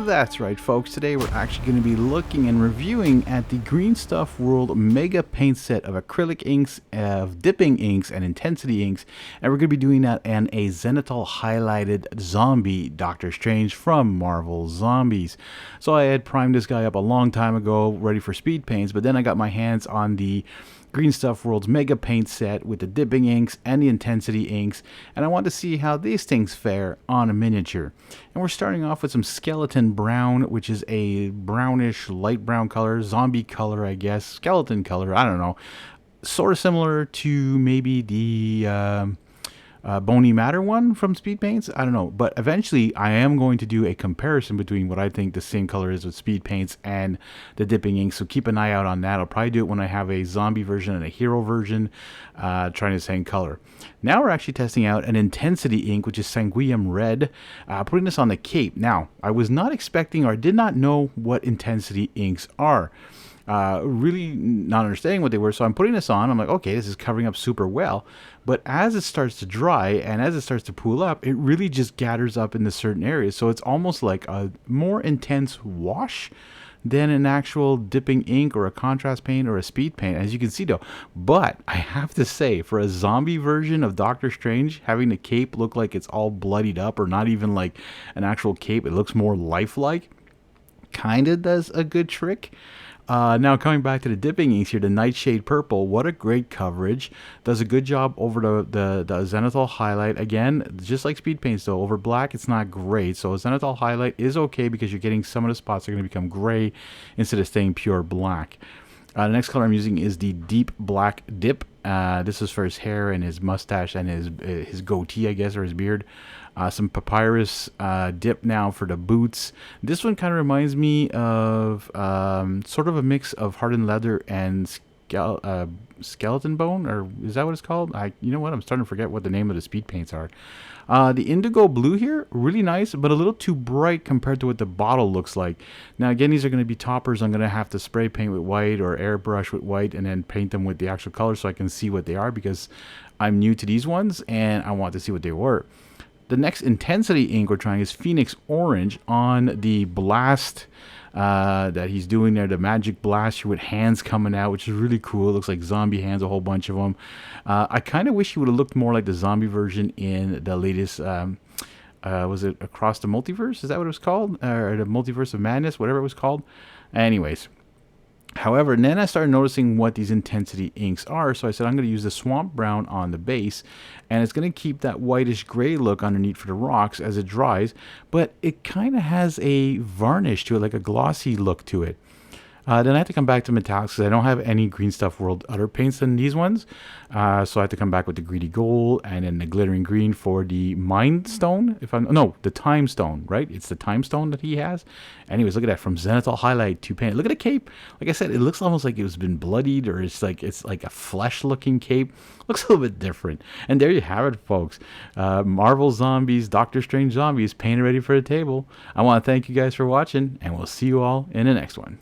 That's right, folks. Today we're actually going to be looking and reviewing at the Green Stuff World Mega Paint Set of acrylic inks, of dipping inks, and intensity inks. And we're going to be doing that in a zenithal highlighted zombie Doctor Strange from Marvel Zombies. So I had primed this guy up a long time ago, ready for speed paints, but then I got my hands on the Green Stuff World's Mega Paint Set with the dipping inks and the intensity inks, and I want to see how these things fare on a miniature. And we're starting off with some skeleton brown, which is a brownish light brown color, zombie color, I guess, skeleton color, I don't know, sort of similar to maybe the Bony Matter one from Speed Paints. I don't know, but eventually I am going to do a comparison between what I think the same color is with Speed Paints and the dipping ink, so keep an eye out on that. I'll probably do it when I have a zombie version and a hero version trying the same color. Now we're actually testing out an intensity ink, which is Sanguinium Red, putting this on the cape. Now, I was not expecting, or I did not know what intensity inks are. Really not understanding what they were, so I'm putting this on. I'm like, okay, this is covering up super well, but as it starts to dry and as it starts to pool up, it really just gathers up into certain areas, so it's almost like a more intense wash than an actual dipping ink or a contrast paint or a speed paint, as you can see though. But I have to say, for a zombie version of Doctor Strange, having the cape look like it's all bloodied up, or not even like an actual cape, it looks more lifelike, kinda does a good trick. Now coming back to the dipping inks here, the Nightshade Purple, what a great coverage. Does a good job over the zenithal highlight. Again, just like speed paints though, over black it's not great. So a zenithal highlight is okay because you're getting some of the spots that are going to become gray instead of staying pure black. The next color I'm using is the Deep Black Dip. This is for his hair and his mustache and his goatee, I guess, or his beard. Some Papyrus dip now for the boots. This one kind of reminds me of sort of a mix of hardened leather and skeleton bone, or is that what it's called? You know what? I'm starting to forget what the name of the speed paints are. The indigo blue here, really nice, but a little too bright compared to what the bottle looks like. Now again, these are going to be toppers. I'm going to have to spray paint with white or airbrush with white and then paint them with the actual color so I can see what they are, because I'm new to these ones and I want to see what they were. The next intensity ink we're trying is Phoenix Orange on the blast that he's doing there, the magic blast with hands coming out, which is really cool. It looks like zombie hands, a whole bunch of them. I kind of wish he would have looked more like the zombie version in the latest, was it Across the Multiverse? Is that what it was called? Or the Multiverse of Madness, whatever it was called. Anyways. However, and then I started noticing what these intensity inks are, so I said I'm going to use the Swamp Brown on the base, and it's going to keep that whitish gray look underneath for the rocks as it dries, but it kind of has a varnish to it, like a glossy look to it. Then I have to come back to metallics because I don't have any Green Stuff World other paints than these ones. So I have to come back with the Greedy Gold and then the Glittering Green for the Mind Stone. The Time Stone, right? It's the Time Stone that he has. Anyways, look at that, from zenithal highlight to paint. Look at the cape. Like I said, it looks almost like it's been bloodied, or it's like a flesh-looking cape. Looks a little bit different. And there you have it, folks. Marvel Zombies, Doctor Strange Zombies, painted ready for the table. I want to thank you guys for watching, and we'll see you all in the next one.